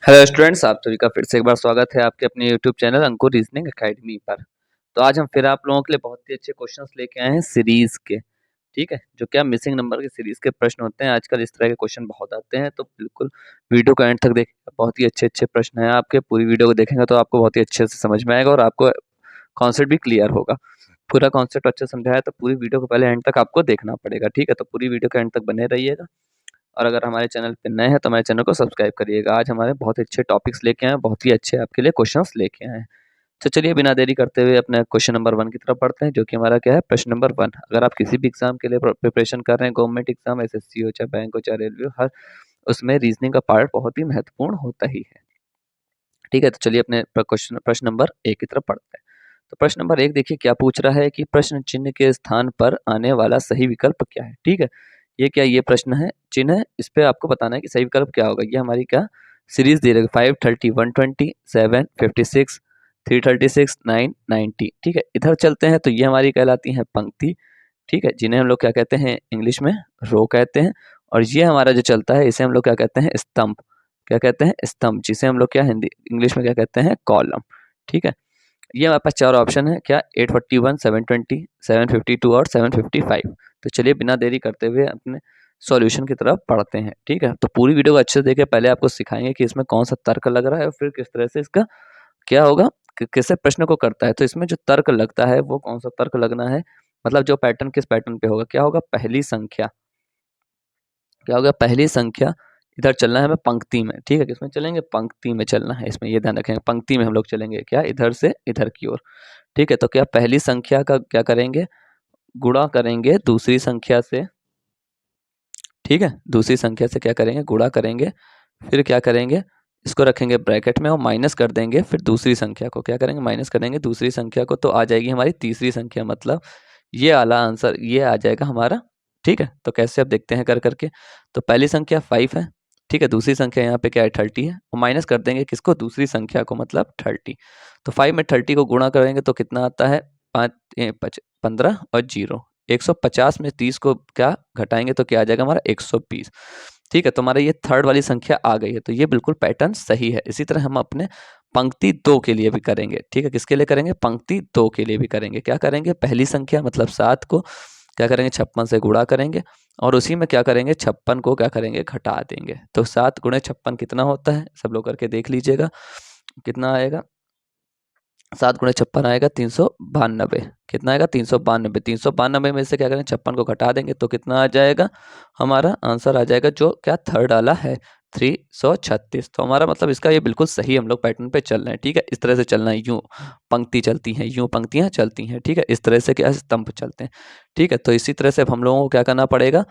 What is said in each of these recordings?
Hello students, आप सभी का फिर से एक बार स्वागत है आपके अपने यूट्यूब चैनल अंकुर रीजनिंग एकेडमी पर। तो आज हम फिर आप लोगों के लिए बहुत ही अच्छे क्वेश्चंस लेके आए हैं सीरीज के। ठीक है, जो क्या मिसिंग नंबर के सीरीज के प्रश्न होते हैं। आजकल इस तरह के क्वेश्चन बहुत आते हैं, तो बिल्कुल वीडियो का एंड तक देखिएगा। बहुत ही अच्छे अच्छे प्रश्न हैं आपके, पूरी वीडियो को देखेंगे तो आपको बहुत ही अच्छे से समझ में आएगा और आपको कॉन्सेप्ट भी क्लियर होगा। पूरा कॉन्सेप्ट अच्छे से समझाया तो पूरी वीडियो को पहले एंड तक आपको देखना पड़ेगा। ठीक है, तो पूरी वीडियो के एंड तक बने रहिएगा। और अगर हमारे चैनल पे नए हैं तो हमारे चैनल को सब्सक्राइब करिएगा। आज हमारे बहुत अच्छे टॉपिक्स लेके आए हैं, बहुत ही अच्छे आपके लिए क्वेश्चंस लेके आए हैं। तो चलिए बिना देरी करते हुए अपने क्वेश्चन नंबर 1 की तरफ बढ़ते हैं, जो कि हमारा क्या है, प्रश्न नंबर 1। अगर आप किसी भी एग्जाम के लिए प्रिपरेशन कर रहे हैं, गवर्नमेंट एग्जाम, एसएससी हो, चाहे बैंक हो, चाहे रेलवे हो, हर उसमें रीजनिंग का पार्ट बहुत ही महत्वपूर्ण होता ही है। ठीक है, तो चलिए अपने क्वेश्चन प्रश्न नंबर 1 की तरफ पढ़ते हैं। तो प्रश्न नंबर 1 देखिए क्या पूछ रहा है कि प्रश्न चिन्ह के स्थान पर आने वाला सही विकल्प क्या है। ठीक है, ये क्या, ये प्रश्न है, चिन्ह है, इस पे आपको बताना है कि सही विकल्प क्या होगा। ये हमारी क्या सीरीज दे रही है, 530, 120, 7, 56, 336, 9, 90। ठीक है, इधर चलते हैं तो ये हमारी कहलाती है पंक्ति। ठीक है, जिन्हें हम लोग क्या कहते हैं, इंग्लिश में रो कहते हैं। और ये हमारा जो चलता है इसे हम लोग क्या कहते हैं, स्तंभ। क्या कहते हैं, स्तंभ, जिसे हम लोग क्या हिंदी इंग्लिश में क्या कहते हैं, कॉलम। ठीक है, ये हमारे पास चार ऑप्शन है, क्या 841, 720, 752 और 755। तो चलिए बिना देरी करते हुए अपने सॉल्यूशन की तरफ पढ़ते हैं। ठीक है, तो पूरी वीडियो को अच्छे से देखिए। पहले आपको सिखाएंगे कि इसमें कौन सा तर्क लग रहा है और फिर किस तरह से इसका क्या होगा, कैसे प्रश्न को करता है। तो इसमें जो तर्क लगता है वो कौन सा तर्क लगना है, मतलब जो पैटर्न किस पैटर्न पे होगा, क्या होगा, पहली संख्या। क्या होगा, पहली संख्या। इधर चलना है हमें पंक्ति में। ठीक है, किसमें चलेंगे, पंक्ति में चलना है। इसमें ये ध्यान रखेंगे, पंक्ति में हम लोग चलेंगे, क्या इधर से इधर की ओर। ठीक है, तो क्या पहली संख्या का क्या करेंगे, गुणा करेंगे दूसरी संख्या से। ठीक है, दूसरी संख्या से क्या करेंगे, गुणा करेंगे। फिर क्या करेंगे, इसको रखेंगे ब्रैकेट में और माइनस कर देंगे। फिर दूसरी संख्या को क्या करेंगे, माइनस करेंगे दूसरी संख्या को, तो आ जाएगी हमारी तीसरी संख्या। मतलब ये वाला आंसर ये आ जाएगा हमारा। ठीक है, तो कैसे अब देखते हैं कर करके। तो पहली संख्या 5 है। ठीक है, दूसरी संख्या यहाँ पे क्या है, 30 है। और माइनस कर देंगे किसको, दूसरी संख्या को, मतलब 30। तो 5 में 30 को गुणा करेंगे तो कितना आता है, 15 और 0, 150 में 30 को क्या घटाएंगे तो क्या आ जाएगा हमारा, 120। ठीक है, तो हमारा ये थर्ड वाली संख्या आ गई है, तो ये बिल्कुल पैटर्न सही है। इसी तरह हम अपने पंक्ति 2 के लिए भी करेंगे। ठीक है, किसके लिए करेंगे, पंक्ति 2 के लिए भी करेंगे। क्या करेंगे, पहली संख्या मतलब 7 को क्या करेंगे, 56 से गुणा करेंगे। और उसी में क्या करेंगे, 56 को क्या करेंगे, घटा देंगे। तो 7 गुणे 56 कितना होता है, सब लोग करके देख लीजिएगा कितना आएगा। 7 गुणे 56 आएगा 392। कितना आएगा, 392। 392 में से क्या करें, 56 को घटा देंगे तो कितना आ जाएगा, हमारा आंसर आ जाएगा जो क्या थर्ड वाला है, 336। तो हमारा मतलब इसका ये बिल्कुल सही हम लोग पैटर्न पे चल रहे हैं। ठीक है, इस तरह से चलना है, यूं पंक्ति चलती हैं, यूं पंक्तियां चलती हैं। ठीक है, इस तरह से क्या स्तंभ चलते हैं। ठीक है, तो इसी तरह से अब हम लोगों को क्या करना पड़ेगा,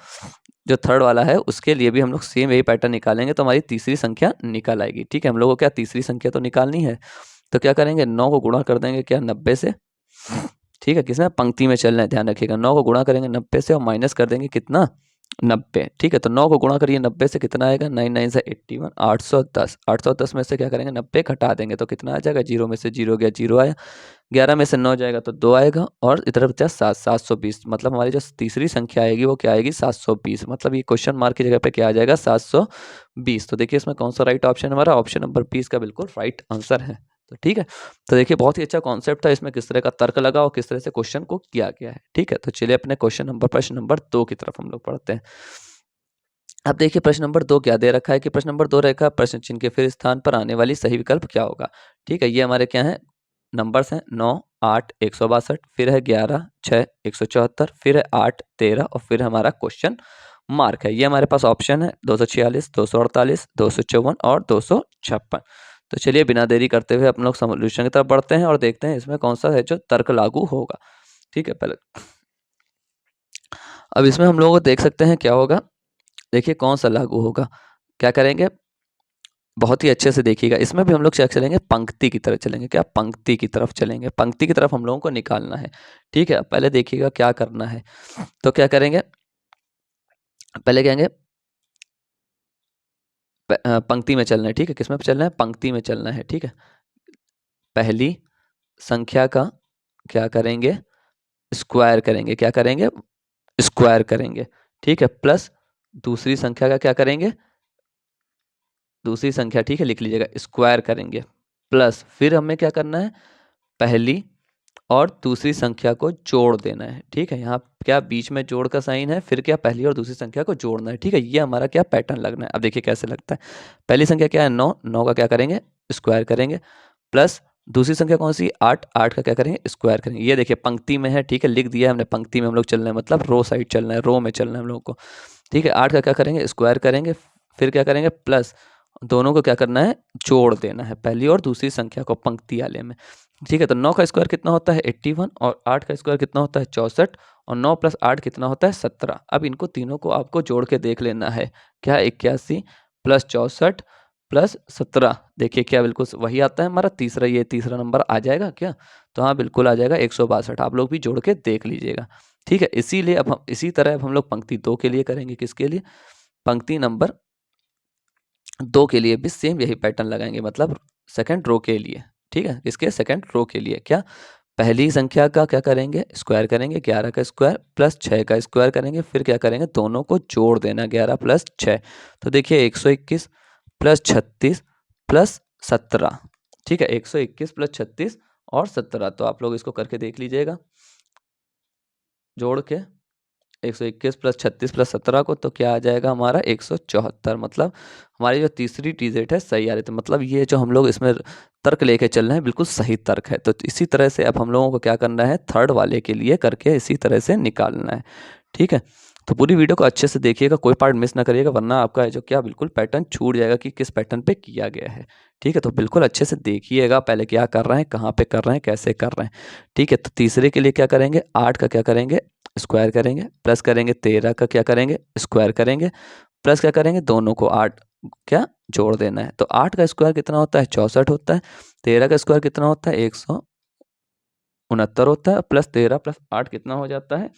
जो थर्ड वाला है उसके लिए भी हम लोग सेम यही पैटर्न निकालेंगे तो हमारी तीसरी संख्या निकल आएगी। ठीक है, हम लोगों को क्या तीसरी संख्या तो निकालनी है। तो क्या करेंगे, 9 को गुणा कर देंगे क्या, 90 से। ठीक है, किसमें, पंक्ति में चलना है, ध्यान रखिएगा। 9 को गुणा करेंगे 90 से और माइनस कर देंगे कितना, 90। ठीक है, तो 9 को गुणा करिए 90 से, कितना आएगा, 9 9 से 81, 810। 810 में से क्या करेंगे, 90 घटा देंगे तो कितना आ जाएगा, 0 में से 0 गया, 0 आया। 11 में से 9 जाएगा तो 2 आएगा। और इधर बचा 7, 720। मतलब हमारी जो तीसरी संख्या आएगी वो क्या आएगी, 720। मतलब ये क्वेश्चन मार्क की जगह पे क्या आ जाएगा, 720। तो देखिए इसमें कौन सा राइट ऑप्शन है, हमारा ऑप्शन नंबर 20 का बिल्कुल राइट आंसर है। तो ठीक है, तो देखिए बहुत ही अच्छा कॉन्सेप्ट था, इसमें किस तरह का तर्क लगा और किस तरह से क्वेश्चन को किया गया है। ठीक है, तो चलिए अपने प्रश्न नंबर 2 की तरफ हम लोग पढ़ते हैं। अब देखिए प्रश्न नंबर 2 क्या दे रखा है कि प्रश्न नंबर 2 रेखा प्रश्न चिन्ह के फिर स्थान पर आने वाली सही विकल्प क्या होगा। ठीक है, ये हमारे क्या है, नंबर्स हैं, 9, 8, 162, फिर है 11, 6, 174, फिर है 8, 13 और फिर हमारा क्वेश्चन मार्क है। ये हमारे पास ऑप्शन है 246, 248, 254 और 256। तो चलिए बिना देरी करते हुए अपन लोग सॉल्यूशन की तरफ बढ़ते हैं और देखते हैं इसमें कौन सा है जो तर्क लागू होगा। ठीक है, पहले अब इसमें हम लोगों को देख सकते हैं क्या होगा। देखिए कौन सा लागू होगा, क्या करेंगे, बहुत ही अच्छे से देखिएगा। इसमें भी हम लोग क्या चलेंगे, पंक्ति की तरफ चलेंगे। क्या, पंक्ति की तरफ चलेंगे, पंक्ति की तरफ हम लोगों को निकालना है। ठीक है, पहले देखिएगा क्या करना है। तो क्या करेंगे, पहले कहेंगे पंक्ति में चलना है। ठीक है, किसमें चलना है, पंक्ति में चलना है। ठीक है, पहली संख्या का क्या करेंगे, स्क्वायर करेंगे। क्या करेंगे, स्क्वायर करेंगे। ठीक है, प्लस दूसरी संख्या का क्या करेंगे, दूसरी संख्या, ठीक है, लिख लीजिएगा, स्क्वायर करेंगे, प्लस फिर हमें क्या करना है, पहली और दूसरी संख्या को जोड़ देना है, ठीक है। यहाँ क्या बीच में जोड़ का साइन है, फिर क्या पहली और दूसरी संख्या को जोड़ना है, ठीक है। ये हमारा क्या पैटर्न लगना है। अब देखिए कैसे लगता है। पहली संख्या क्या है, 9, 9 का क्या करेंगे, स्क्वायर करेंगे, प्लस दूसरी संख्या कौन सी, 8, 8 का क्या करेंगे, स्क्वायर करेंगे। ये देखिए पंक्ति में है, ठीक है, लिख दिया है हमने, पंक्ति में हम लोग चलना है, मतलब रो साइड चलना है, रो में चलना है हम लोगों को, ठीक है। 8 का क्या करेंगे, स्क्वायर करेंगे, फिर क्या करेंगे, प्लस दोनों को क्या करना है, जोड़ देना है, पहली और दूसरी संख्या को पंक्ति वाले में, ठीक है। तो 9 का स्क्वायर कितना होता है, 81, और 8 का स्क्वायर कितना होता है, 64, और 9 प्लस 8 कितना होता है, 17। अब इनको तीनों को आपको जोड़ के देख लेना है, क्या 81 प्लस 64 प्लस 17, देखिए क्या बिल्कुल वही आता है हमारा तीसरा, ये तीसरा नंबर आ जाएगा क्या, तो हाँ बिल्कुल आ जाएगा 162। आप लोग भी जोड़ के देख लीजिएगा, ठीक है। इसीलिए अब हम इसी तरह अब हम लोग पंक्ति 2 के लिए करेंगे, किसके लिए, पंक्ति नंबर 2 के लिए भी सेम यही पैटर्न लगाएंगे, मतलब सेकंड रो के लिए, ठीक है। इसके सेकंड रो के लिए क्या, पहली संख्या का क्या करेंगे, स्क्वायर करेंगे, 11 का स्क्वायर प्लस 6 का स्क्वायर करेंगे, फिर क्या करेंगे, दोनों को जोड़ देना, 11 प्लस 6, तो देखिए 121 प्लस 36 प्लस 17, ठीक है, 121 प्लस 36 और 17। तो आप लोग इसको करके देख लीजिएगा जोड़ के, 121 प्लस 36 प्लस 17 को, तो क्या आ जाएगा हमारा 174, मतलब हमारी जो तीसरी डिजिट है सही आ रही है। मतलब ये जो हम लोग इसमें तर्क लेके चल रहे हैं बिल्कुल सही तर्क है। तो इसी तरह से अब हम लोगों को क्या करना है, थर्ड वाले के लिए करके इसी तरह से निकालना है, ठीक है। तो पूरी वीडियो को अच्छे से देखिएगा, कोई पार्ट मिस ना करिएगा, वरना आपका जो क्या बिल्कुल पैटर्न छूट जाएगा कि किस पैटर्न पे किया गया है, ठीक है। तो बिल्कुल अच्छे से देखिएगा पहले क्या कर रहे हैं, कहाँ पे कर रहे हैं, कैसे कर रहे हैं, ठीक है। तो तीसरे के लिए क्या करेंगे, 8 का क्या करेंगे, स्क्वायर करेंगे, प्लस करेंगे 13 का क्या करेंगे, स्क्वायर करेंगे, प्लस क्या करेंगे, दोनों को 8 क्या जोड़ देना है। तो 8 का स्क्वायर कितना होता है, 64 होता है, 13 का स्क्वायर कितना होता है, 169 होता है, प्लस 13 प्लस 8 कितना हो जाता है,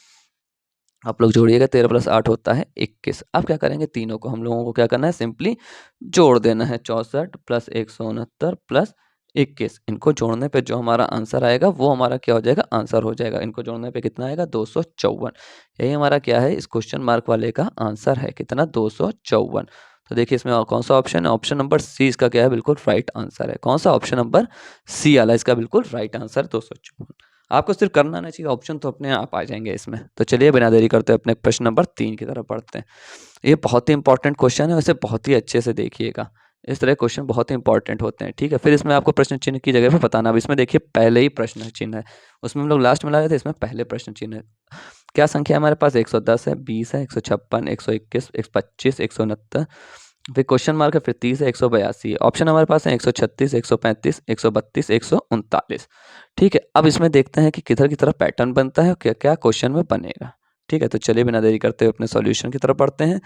आप लोग जोड़िएगा, 13 प्लस 8 होता है 21। अब क्या करेंगे, तीनों को हम लोगों को क्या करना है, सिंपली जोड़ देना है, 64 प्लस 169 प्लस 21। इनको जोड़ने पे जो हमारा आंसर आएगा वो हमारा क्या हो जाएगा, आंसर हो जाएगा। इनको जोड़ने पे कितना आएगा, 254। यही हमारा क्या है, इस क्वेश्चन मार्क वाले का आंसर है, कितना, 254। तो देखिए इसमें कौन सा ऑप्शन है, ऑप्शन नंबर सी इसका क्या है, बिल्कुल राइट आंसर है। कौन सा, ऑप्शन नंबर सी वाला इसका बिल्कुल राइट आंसर 254। आपको सिर्फ करना नहीं चाहिए, ऑप्शन तो अपने आप आ जाएंगे इसमें। तो चलिए बिना देरी करते अपने प्रश्न नंबर 3 की तरफ बढ़ते हैं। ये बहुत ही इंपॉर्टेंट क्वेश्चन है, वैसे बहुत ही अच्छे से देखिएगा, इस तरह क्वेश्चन बहुत ही इंपॉर्टेंट होते हैं, ठीक है। फिर इसमें आपको प्रश्न चिन्ह की जगह पे बताना। अब इसमें देखिए पहले ही प्रश्न चिन्ह है, उसमें हम लोग लास्ट में लाए थे, इसमें पहले प्रश्न चिन्ह है। क्या संख्या है हमारे पास, 110 है, 20 है, 156, 121, 125, 169, फिर क्वेश्चन मार्क है, फिर 30 है, 182 है। ऑप्शन हमारे पास है 136, 135, 132, 139, ठीक है। अब इसमें देखते हैं कि किधर की तरफ पैटर्न बनता है, क्या क्या क्वेश्चन में बनेगा, ठीक है। तो चलिए बिना देरी करते हुए अपने सॉल्यूशन की तरफ बढ़ते हैं।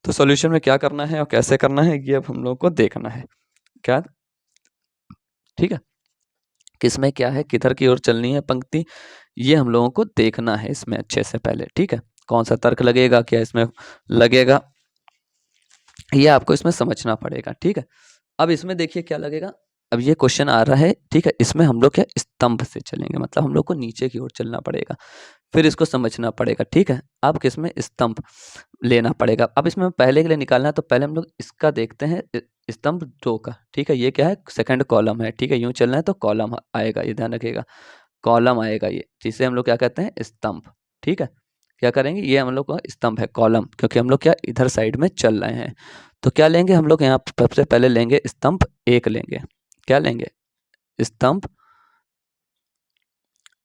तो सॉल्यूशन में क्या करना है और कैसे करना है, ये अब हम लोग को देखना है, क्या, ठीक है। किसमें क्या है, किधर की ओर चलनी है पंक्ति, ये हम लोगों को देखना है इसमें अच्छे से पहले, ठीक है। कौन सा तर्क लगेगा, क्या इसमें लगेगा, ये आपको इसमें समझना पड़ेगा, ठीक है। अब इसमें देखिए क्या लगेगा, अब ये क्वेश्चन आ रहा है, ठीक है। इसमें हम लोग क्या स्तंभ से चलेंगे, मतलब हम लोग को नीचे की ओर चलना पड़ेगा, फिर इसको समझना पड़ेगा, ठीक है। अब किसमें स्तंभ लेना पड़ेगा। अब इसमें पहले के लिए निकालना है, तो पहले हम लोग इसका देखते हैं, स्तंभ 2 का, ठीक है। ये क्या है, सेकंड कॉलम है, ठीक है। यूं चलना है तो कॉलम आएगा, ये ध्यान रखिएगा, कॉलम आएगा ये, जिसे हम लोग क्या कहते हैं, स्तंभ, ठीक है। क्या करेंगे, ये हम लोग का स्तंभ है, कॉलम, क्योंकि हम लोग क्या इधर साइड में चल रहे हैं। तो क्या लेंगे हम लोग, यहाँ सबसे पहले लेंगे स्तंभ 1 लेंगे, क्या लेंगे, स्तंभ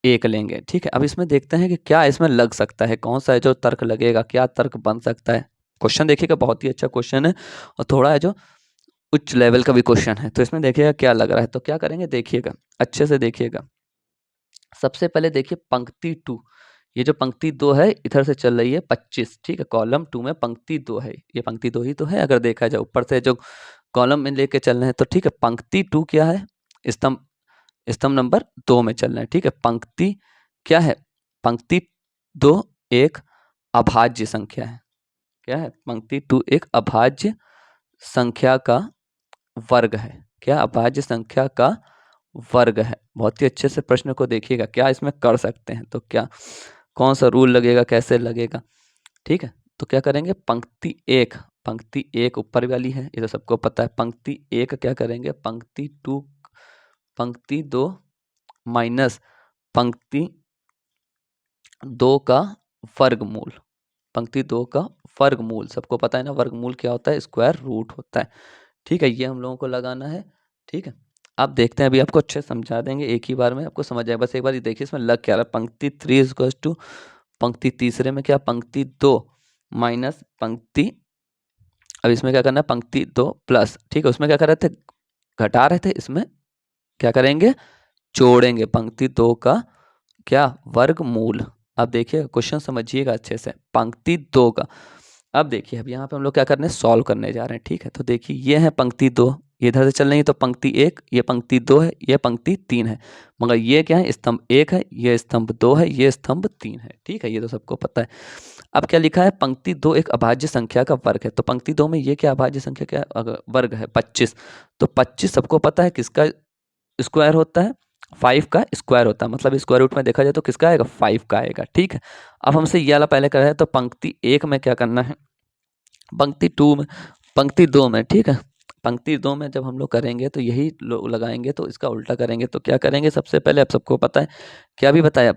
1 लेंगे, ठीक है। अब इसमें देखते हैं कि क्या इसमें लग सकता है, कौन सा है जो तर्क लगेगा, क्या तर्क बन सकता है। क्वेश्चन देखिएगा बहुत ही अच्छा क्वेश्चन है, और थोड़ा है जो उच्च लेवल का भी क्वेश्चन है। तो इसमें देखिएगा क्या लग रहा है, तो क्या करेंगे, देखिएगा अच्छे से देखिएगा। सबसे पहले देखिए पंक्ति 2, ये जो पंक्ति 2 है इधर से चल रही है 25, ठीक है। कॉलम 2 में पंक्ति 2 है, ये पंक्ति 2 ही तो है, अगर देखा जाए ऊपर से जो कॉलम में लेके चल रहे हैं, तो ठीक है। पंक्ति 2 क्या है, स्तंभ, स्तंभ नंबर 2 में चल रहे हैं, ठीक है। पंक्ति क्या है, पंक्ति 2 एक अभाज्य संख्या है, क्या है, पंक्ति 2 एक अभाज्य संख्या का वर्ग है, क्या, अभाज्य संख्या का वर्ग है। बहुत ही अच्छे से प्रश्न को देखिएगा, क्या इसमें कर सकते हैं, तो क्या कौन सा रूल लगेगा, कैसे लगेगा, ठीक है। तो क्या करेंगे, पंक्ति एक ऊपर वाली है, ये तो सबको पता है। पंक्ति एक क्या करेंगे, पंक्ति दो माइनस पंक्ति दो का वर्गमूल। पंक्ति दो का वर्गमूल सबको पता है ना, वर्गमूल क्या होता है, स्क्वायर रूट होता है। ठीक है, ये हम लोगों को लगाना है। ठीक है, आप देखते हैं, अभी आपको अच्छे समझा देंगे, एक ही बार में आपको समझ जाए। बस एक बार ये देखिए इसमें लग क्या रहा है। पंक्ति 3 इक्वल टू पंक्ति तीसरे में क्या, पंक्ति 2 माइनस पंक्ति, अब इसमें क्या करना है, पंक्ति 2 प्लस। ठीक है, उसमें क्या कर रहे थे, घटा रहे थे, इसमें क्या करेंगे, जोड़ेंगे पंक्ति 2 का क्या, वर्गमूल। अब देखिए क्वेश्चन समझिएगा अच्छे से, पंक्ति 2 का। अब देखिए, अब यहाँ पे हम लोग क्या करने, सॉल्व करने जा रहे हैं। ठीक है, तो देखिए ये है पंक्ति 2, ये इधर से चल रही है, तो पंक्ति 1, ये पंक्ति 2 है, ये पंक्ति 3 है, मगर ये क्या है, स्तंभ 1 है, ये स्तंभ 2 है, ये स्तंभ 3 है। ठीक है, ये तो सबको पता है। अब क्या लिखा है, पंक्ति 2 एक अभाज्य संख्या का वर्ग है, तो पंक्ति 2 में ये क्या अभाज्य संख्या क्या वर्ग है, 25। तो 25 सबको पता है किसका स्क्वायर होता है, 5 का स्क्वायर होता है, मतलब स्क्वायर रूट में देखा जाए तो किसका आएगा, 5 का आएगा। ठीक है, अब हमसे ये वाला पहले कर रहे हैं, तो पंक्ति 1 में क्या करना है, पंक्ति 2 में, पंक्ति 2 में। ठीक है, पंक्ति 2 में जब हम लोग करेंगे तो यही लगाएंगे, तो इसका उल्टा करेंगे। तो क्या करेंगे, सबसे पहले आप सबको पता है, क्या भी बताया,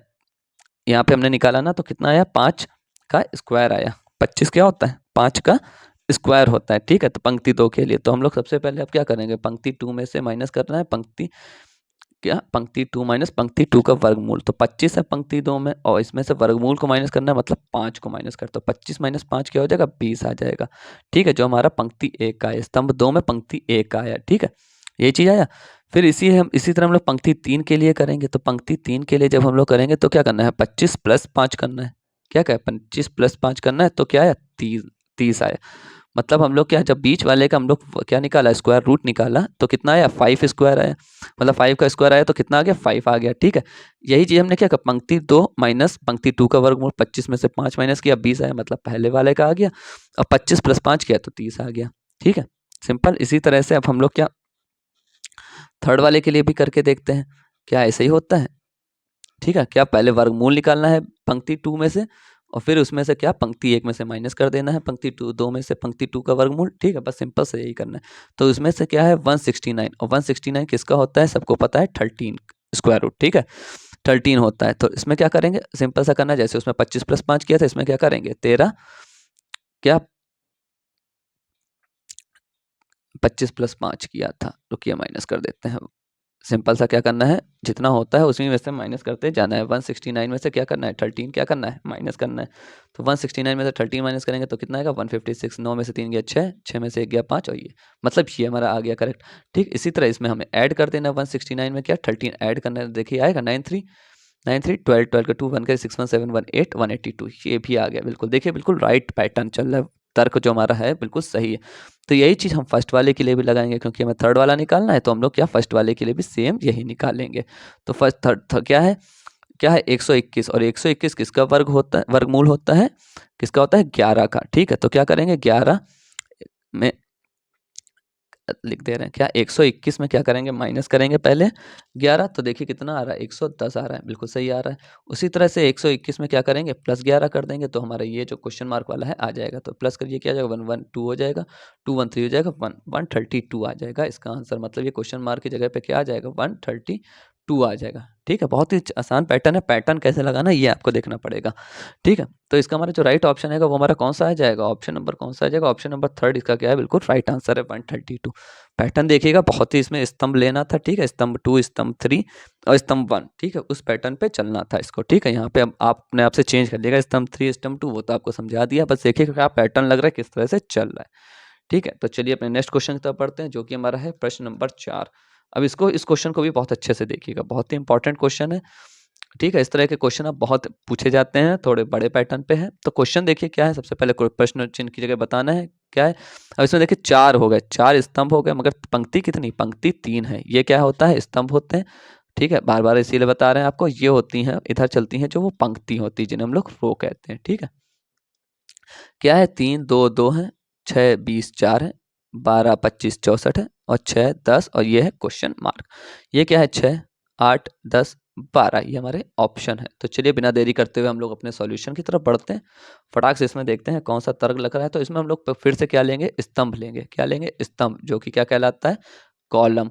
यहाँ पे हमने निकाला ना, तो कितना आया, 5 का स्क्वायर आया। 25 क्या होता है, 5 का स्क्वायर होता है। ठीक है, तो पंक्ति 2 के लिए तो हम लोग सबसे पहले अब क्या करेंगे, पंक्ति 2 में से माइनस करना है, पंक्ति क्या, पंक्ति 2 माइनस पंक्ति 2 का वर्गमूल। तो 25 है पंक्ति 2 में, और इसमें से वर्गमूल को माइनस करना है, मतलब 5 को माइनस कर, तो 25 माइनस 5 क्या हो जाएगा, 20 आ जाएगा। ठीक है, जो हमारा पंक्ति 1 का है, स्तंभ 2 में पंक्ति 1 का आया। ठीक है, यही चीज आया। फिर इसी तरह हम लोग पंक्ति 3 के लिए करेंगे, तो पंक्ति 3 के लिए जब हम लोग करेंगे तो क्या करना है, 25 प्लस 5 करना है। क्या क्या, 25 प्लस 5 करना है, तो क्या आया, 30 आया। मतलब हम लोग क्या, जब बीच वाले का हम लोग क्या निकाला, स्क्वायर रूट निकाला, तो कितना आया, 5 स्क्वायर आया, मतलब 5 का स्क्वायर आया, तो कितना आ गया, 5 आ गया। ठीक है, यही चीज हमने क्या कहा, पंक्ति 2 माइनस पंक्ति 2 का वर्गमूल, 25 में से 5 माइनस किया, 20 आया, मतलब पहले वाले का आ गया। अब 25 प्लस 5 किया तो 30 आ गया। ठीक है, सिंपल। इसी तरह से अब हम लोग क्या, थर्ड वाले के लिए भी करके देखते हैं, क्या ऐसे ही होता है। ठीक है, क्या पहले वर्गमूल निकालना है पंक्ति 2 में से, और फिर उसमें से क्या, पंक्ति 1 में से माइनस कर देना है, पंक्ति 2 में से पंक्ति 2 का वर्गमूल। ठीक है, बस सिंपल से यही करना है। तो उसमें से क्या है, 169, और 169 किसका होता है, सबको पता है, 13 स्क्वायर रूट। ठीक है, 13 होता है। तो इसमें क्या करेंगे, सिंपल सा करना है, जैसे उसमें 25 प्लस 5 किया था, इसमें क्या करेंगे, 13 क्या, 25 प्लस 5 किया था, रुकिए माइनस कर देते हैं। सिंपल सा क्या करना है, जितना होता है उसी में से माइनस करते जाना है। 169 में से क्या करना है, 13 क्या करना है, माइनस करना है। तो 169 में से 13 माइनस करेंगे तो कितना आएगा, 156। 9 में से 3 गया 6, 6 में से 1 गया 5, और ये मतलब ये हमारा आ गया करेक्ट। ठीक, इसी तरह इसमें हमें ऐड कर देना, 169 में क्या, 13 ऐड करना है, देखिए आएगा 93, 93, 12, 12 का 2 1 का 6 1 7 1 8 182, ये भी आ गया। बिल्कुल देखिए, बिल्कुल राइट पैटर्न चल रहा है, तर्क जो हमारा है बिल्कुल सही है। तो यही चीज़ हम फर्स्ट वाले के लिए भी लगाएंगे, क्योंकि हमें थर्ड वाला निकालना है, तो हम लोग क्या, फर्स्ट वाले के लिए भी सेम यही निकालेंगे। तो फर्स्ट थर्ड क्या है 121, और 121 किसका वर्ग होता है, वर्गमूल होता है, किसका होता है, 11 का। ठीक है, तो क्या करेंगे, 11 में लिख दे रहे हैं, क्या 121 में क्या करेंगे, माइनस करेंगे पहले 11, तो देखिए कितना आ रहा है, 110 आ रहा है, बिल्कुल सही आ रहा है। उसी तरह से 121 में क्या करेंगे, प्लस 11 कर देंगे, तो हमारा ये जो क्वेश्चन मार्क वाला है आ जाएगा। तो प्लस करिए, क्या आ जाएगा, 112 हो जाएगा, 213 हो जाएगा, 132 आ जाएगा इसका आंसर। मतलब ये क्वेश्चन मार्क की जगह पे क्या आ जाएगा, 132 आ जाएगा। ठीक है, बहुत ही आसान पैटर्न है, पैटर्न कैसे लगाना ये आपको देखना पड़ेगा। ठीक है, तो इसका हमारा जो राइट ऑप्शन है वो हमारा कौन सा आ जाएगा, ऑप्शन नंबर कौन सा आ जाएगा, ऑप्शन नंबर थर्ड इसका क्या है, बिल्कुल राइट आंसर है, 132। पैटर्न देखिएगा, बहुत ही इसमें स्तंभ लेना था। ठीक है, स्तंभ 2, स्तंभ 3 और स्तंभ 1। ठीक है, उस पैटर्न पे चलना था इसको। ठीक है, यहाँ पे अब आपने आपसे चेंज कर लिएगा, स्तंभ 3 स्तंभ 2, वो तो आपको समझा दिया, बस देखिएगा क्या पैटर्न लग रहा है, किस तरह से चल रहा है। ठीक है, तो चलिए अपने नेक्स्ट क्वेश्चन की तरफ पढ़ते हैं, जो कि हमारा है प्रश्न नंबर 4। अब इस क्वेश्चन को भी बहुत अच्छे से देखिएगा, बहुत ही इंपॉर्टेंट क्वेश्चन है। ठीक है, इस तरह के क्वेश्चन अब बहुत पूछे जाते हैं, थोड़े बड़े पैटर्न पे है। तो क्वेश्चन देखिए क्या है, सबसे पहले प्रश्न चिन्ह की जगह बताना है क्या है। अब इसमें देखिए 4 हो गए, 4 स्तंभ हो गए, मगर पंक्ति कितनी, पंक्ति 3 है। ये क्या होता है, स्तंभ होते हैं। ठीक है, बार बार इसीलिए बता रहे हैं आपको, ये होती हैं इधर चलती हैं जो वो पंक्ति होती है, जिन्हें हम लोग रो कहते हैं। ठीक है, क्या है, 3 2 2 है, 6 20 4 है, 12 25 64 है, और 6 10, और ये है क्वेश्चन मार्क। ये क्या है, 6 8 10 12, ये हमारे ऑप्शन है। तो चलिए बिना देरी करते हुए हम लोग अपने सॉल्यूशन की तरफ बढ़ते हैं। फटाक से इसमें देखते हैं कौन सा तर्क लग रहा है। तो इसमें हम लोग फिर से क्या लेंगे, स्तंभ लेंगे। क्या लेंगे, स्तंभ, जो कि क्या कहलाता है, कॉलम।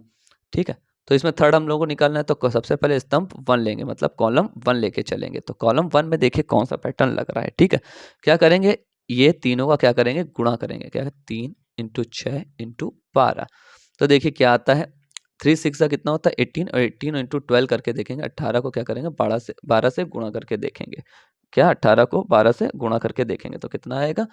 ठीक है, तो इसमें थर्ड हम लोग को निकालना है, तो सबसे पहले स्तंभ 1 लेंगे, मतलब कॉलम 1 लेके चलेंगे। तो कॉलम 1 में देखिए कौन सा पैटर्न लग रहा है। ठीक है, क्या करेंगे, ये तीनों का क्या करेंगे, गुणा करेंगे। क्या है, 3 × 6 × 12। तो देखिए क्या आता है, 3 6 का कितना होता है 18, और 18 × 12 करके देखेंगे। 18 को क्या करेंगे, 12 से गुणा करके देखेंगे। क्या, 18 को 12 से गुणा करके देखेंगे तो कितना आएगा,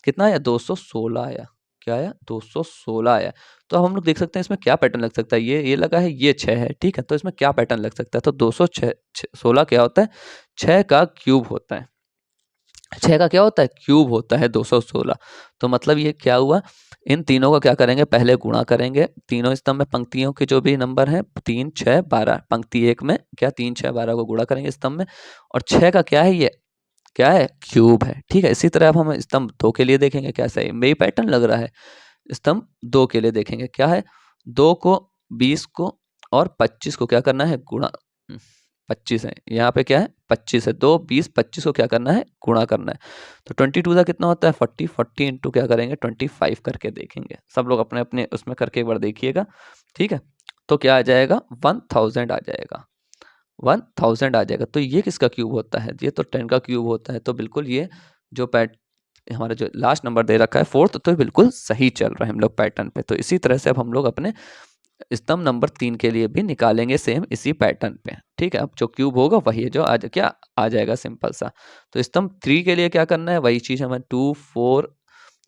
कितना आया, 216 आया। क्या आया, 216 आया। तो अब हम लोग देख सकते हैं इसमें क्या पैटर्न लग सकता है। ये लगा है, ये 6 है। ठीक है, तो इसमें क्या पैटर्न लग सकता है, तो 216 क्या होता है, 6 का क्यूब होता है। 6 का क्या होता है, क्यूब होता है 216। तो मतलब ये क्या हुआ, इन तीनों का क्या करेंगे, पहले गुणा करेंगे। तीनों स्तंभ में पंक्तियों के जो भी नंबर हैं, 3 6 12, पंक्ति 1 में क्या 3 6 12 को गुणा करेंगे स्तंभ में, और 6 का क्या है, ये क्या है, क्यूब है। ठीक है, इसी तरह अब हम स्तंभ 2 के लिए देखेंगे। क्या सही में पैटर्न लग रहा है। स्तंभ 2 के लिए देखेंगे, क्या है, 2 को 20 को और 25 को क्या करना है, गुणा। 25 है, यहाँ पे क्या है, 25 है। 2 20 25 को क्या करना है, गुणा करना है। तो 22 का कितना होता है, 40, 40 इंटू क्या करेंगे, 25 करके देखेंगे। सब लोग अपने अपने उसमें करके एक बार देखिएगा। ठीक है, तो क्या आ जाएगा, 1000 आ जाएगा। 1000 आ जाएगा। तो ये किसका क्यूब होता है, ये तो 10 का क्यूब होता है। तो बिल्कुल ये जो पैट हमारा जो लास्ट नंबर दे रखा है 4th, तो बिल्कुल सही चल रहा है हम लोग पैटर्न पे। तो इसी तरह से अब हम लोग अपने स्तंभ नंबर 3 के लिए भी निकालेंगे सेम इसी पैटर्न पे। ठीक है, अब जो क्यूब होगा वही है जो आज क्या आ जाएगा, सिंपल सा। तो स्तंभ 3 के लिए क्या करना है, वही चीज हमें 2 4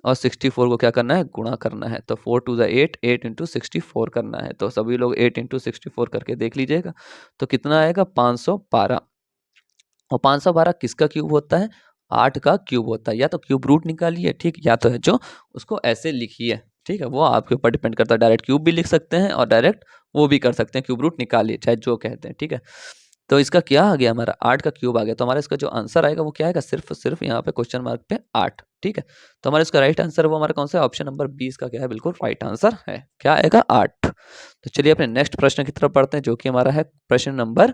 और 64 को क्या करना है, गुणा करना है। तो 4 2 8, 8 × 64 करना है। तो सभी लोग 8 × 64 करके देख लीजिएगा। तो कितना आएगा, 512। और 512 किसका क्यूब होता है, 8 का क्यूब होता है। या तो क्यूब रूट निकालिए, ठीक, या तो है जो उसको ऐसे लिखिए। ठीक है, वो आपके ऊपर डिपेंड करता है। डायरेक्ट क्यूब भी लिख सकते हैं और डायरेक्ट वो भी कर सकते हैं, क्यूब रूट निकालिए, चाहे जो कहते हैं। ठीक है, तो इसका क्या आ गया, हमारा 8 का क्यूब आ गया। तो हमारा इसका जो आंसर आएगा वो क्या आएगा, सिर्फ यहाँ पे क्वेश्चन मार्क पे 8। ठीक है, तो हमारा इसका राइट आंसर वो हमारा कौन सा है, ऑप्शन नंबर 20 का क्या है, बिल्कुल राइट आंसर है। क्या आएगा, 8। तो चलिए अपने नेक्स्ट प्रश्न की तरफ बढ़ते हैं, जो कि हमारा है प्रश्न नंबर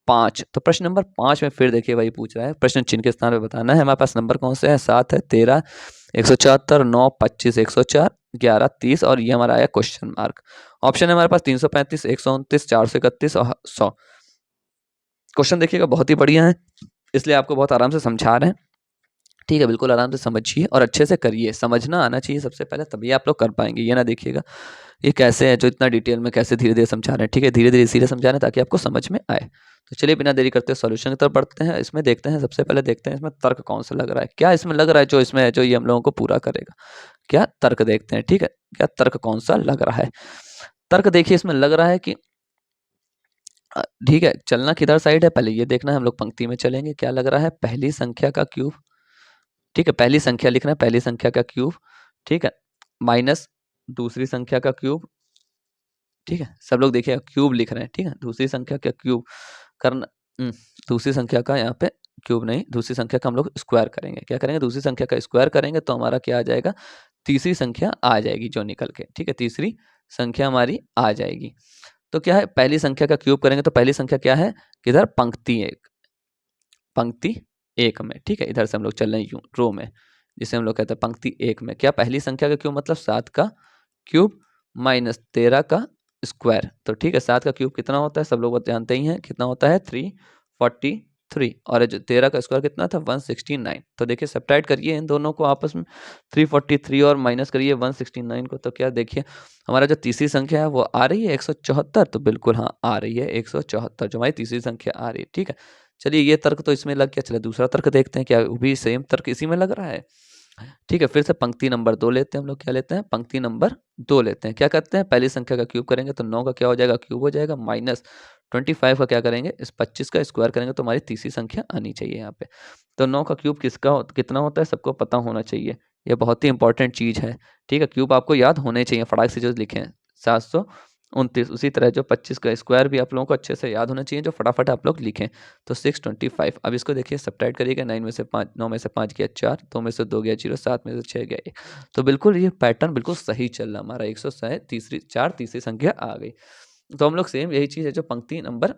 5। तो प्रश्न नंबर 5 में फिर देखिए वही पूछ रहा है, प्रश्न चिन्ह के स्थान पे बताना है। हमारे पास नंबर कौन से है, 7 है, 13, 174, 9, 25, 104, 11, 30, और ये हमारा आया क्वेश्चन मार्क। ऑप्शन है हमारे पास 335, 129, 431 और 100। क्वेश्चन देखिएगा बहुत ही बढ़िया है, इसलिए आपको बहुत आराम से समझा रहे हैं। ठीक है, बिल्कुल आराम से समझिए और अच्छे से करिए। समझना आना चाहिए सबसे पहले, तभी आप लोग कर पाएंगे। ये ना देखिएगा ये कैसे है जो इतना डिटेल में कैसे धीरे धीरे समझा रहे हैं। ठीक है, धीरे धीरे इसीलिए समझा रहे हैं ताकि आपको समझ में आए। तो चलिए बिना देरी करते सॉल्यूशन की तरफ बढ़ते हैं। इसमें देखते हैं, सबसे पहले देखते हैं इसमें तर्क कौन सा लग रहा है। क्या इसमें लग रहा है जो इसमें है, जो ये हम लोगों को पूरा करेगा। क्या तर्क देखते हैं। ठीक है, क्या तर्क कौन सा लग रहा है। तर्क देखिए इसमें लग रहा है कि ठीक है, चलना किधर साइड है पहले ये देखना है। हम लोग पंक्ति में चलेंगे। क्या लग रहा है, पहली संख्या का क्यूब। ठीक है, पहली संख्या लिखना है, पहली संख्या का क्यूब। ठीक है, माइनस दूसरी संख्या का क्यूब। ठीक है, सब लोग देखिए क्यूब लिख रहे हैं। ठीक है, दूसरी संख्या का क्यूब करना। दूसरी संख्या का यहाँ पे क्यूब नहीं, दूसरी संख्या का हम लोग स्क्वायर करेंगे। क्या करेंगे, दूसरी संख्या का स्क्वायर करेंगे तो हमारा क्या आ जाएगा, तीसरी संख्या आ जाएगी जो निकल के। ठीक है, तीसरी संख्या हमारी आ जाएगी। तो क्या है, पहली संख्या का क्यूब करेंगे तो पहली संख्या क्या है, किधर, पंक्ति 1, पंक्ति 1 में। ठीक है, इधर से हम लोग चल रहे हैं यूं रो में, जिसे हम लोग कहते हैं पंक्ति 1 में। क्या, पहली संख्या का क्यूब मतलब 7 का क्यूब माइनस 13 का स्क्वायर। तो ठीक है, 7 का क्यूब कितना होता है, सब लोग जानते ही हैं कितना होता है, 343। और जो 13 का स्क्वायर कितना था, 169। तो देखिए सब्ट्रैक्ट करिए इन दोनों को आपस में, 343 और माइनस करिए 169 को। तो क्या देखिए हमारा जो तीसरी संख्या है वो आ रही है 174। तो बिल्कुल हाँ आ रही है 174, जो हमारी तीसरी संख्या आ रही है। ठीक है, चलिए ये तर्क तो इसमें लग गया। चलिए दूसरा तर्क देखते हैं, क्या वो भी सेम तर्क इसी में लग रहा है। ठीक है, फिर से पंक्ति नंबर 2 लेते हैं हम लोग। क्या लेते हैं, पंक्ति नंबर 2 लेते हैं। क्या करते हैं, पहली संख्या का क्यूब करेंगे तो 9 का क्या हो जाएगा, क्यूब हो जाएगा, माइनस 25 का क्या करेंगे, इस 25 का स्क्वायर करेंगे तो हमारी तीसरी संख्या आनी चाहिए यहाँ पे। तो 9 का क्यूब कितना होता है, सबको पता होना चाहिए। ये बहुत ही इंपॉर्टेंट चीज है। ठीक है, क्यूब आपको याद होने चाहिए, फटाक से जो लिखें 729। उसी तरह जो 25 का स्क्वायर भी आप लोगों को अच्छे से याद होना चाहिए, जो फटाफट आप लोग लिखें। तो 625। अब इसको देखिए सब्ट्रैक्ट करिएगा, 9 में से 5, 9 में से 5 गया 4, 2 में से 2 गया 0, 7 में से 6 गया 1। तो बिल्कुल ये पैटर्न बिल्कुल सही चल रहा हमारा। 100 तीसरी संख्या आ गई। तो हम लोग सेम यही चीज है जो पंक्ति नंबर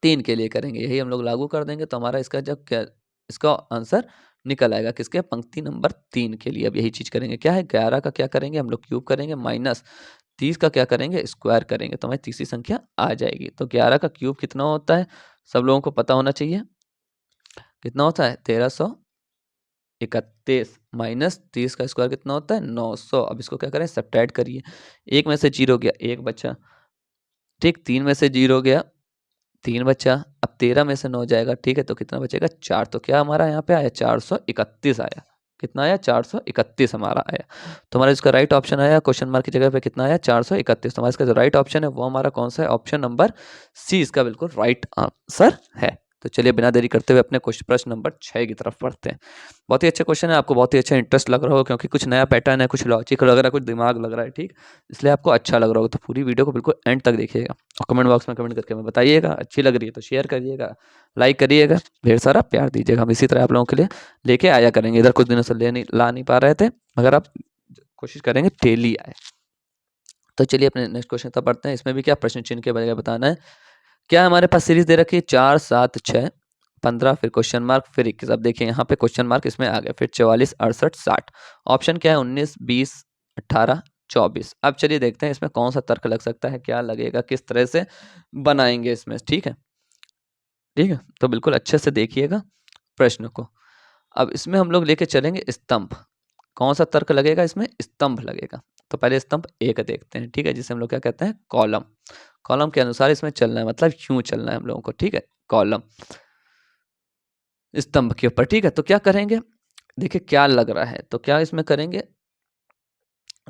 3 के लिए करेंगे, यही हम लोग लागू कर देंगे तो हमारा इसका जब क्या इसका आंसर निकल आएगा किसके, पंक्ति नंबर 3 के लिए। अब यही चीज़ करेंगे, क्या है 11 का क्या करेंगे हम लोग क्यूब करेंगे, माइनस 30 का क्या करेंगे स्क्वायर करेंगे, तो हमारी तीसरी संख्या आ जाएगी। तो 11 का क्यूब कितना होता है, सब लोगों को पता होना चाहिए, कितना होता है 1331 माइनस 30 का स्क्वायर कितना होता है 900। अब इसको क्या करें सब्ट्रैक्ट करिए, 1 में से 0 गया 1 बचा, ठीक 3 में से 0 गया 3 बचा, अब 13 में से 9 जाएगा, ठीक है तो कितना बचेगा 4। तो क्या हमारा यहाँ पे आया 431 आया, कितना आया 431 हमारा आया। तो हमारा इसका राइट ऑप्शन आया, क्वेश्चन मार्क की जगह पे कितना आया 431। तो हमारा इसका जो राइट ऑप्शन है वो हमारा कौन सा है, ऑप्शन नंबर सी इसका बिल्कुल राइट आंसर है। तो चलिए बिना देरी करते हुए अपने प्रश्न नंबर 6 की तरफ बढ़ते हैं। बहुत ही अच्छा क्वेश्चन है, आपको बहुत ही अच्छा इंटरेस्ट लग रहा होगा क्योंकि कुछ नया पैटर्न है, कुछ लॉजिक लग रहा है, कुछ दिमाग लग रहा है, ठीक, इसलिए आपको अच्छा लग रहा होगा। तो पूरी वीडियो को बिल्कुल एंड तक देखिएगा और कमेंट बॉक्स में कमेंट करके हमें बताइएगा, अच्छी लग रही है तो शेयर करिएगा, लाइक करिएगा, ढेर सारा प्यार दीजिएगा। हम इसी तरह आप लोगों के लिए लेके आया करेंगे, इधर कुछ दिनों से ला नहीं पा रहे थे, मगर आप कोशिश करेंगे डेली आए। तो चलिए अपने नेक्स्ट क्वेश्चन तक पढ़ते हैं। इसमें भी क्या प्रश्न चिन्ह के बजाय बताना है, क्या हमारे पास सीरीज दे रखी है 4 7 6 15 फिर क्वेश्चन मार्क फिर 21। अब देखिए यहाँ पे क्वेश्चन मार्क इसमें आ गया, फिर 44 68 60। ऑप्शन क्या है 19 20 18 24। अब चलिए देखते हैं इसमें कौन सा तर्क लग सकता है, क्या लगेगा, किस तरह से बनाएंगे इसमें, ठीक है ठीक है। तो बिल्कुल अच्छे से देखिएगा प्रश्न को। अब इसमें हम लोग लेके चलेंगे स्तंभ, कौन सा तर्क लगेगा इसमें, स्तंभ लगेगा। तो पहले स्तंभ एक देखते हैं, ठीक है, जिसे हम लोग क्या कहते हैं कॉलम। कॉलम के अनुसार इसमें चलना है, मतलब यूं चलना है हम लोगों को, ठीक है, कॉलम स्तंभ के ऊपर, ठीक है। तो क्या करेंगे, देखिए क्या लग रहा है, तो क्या इसमें करेंगे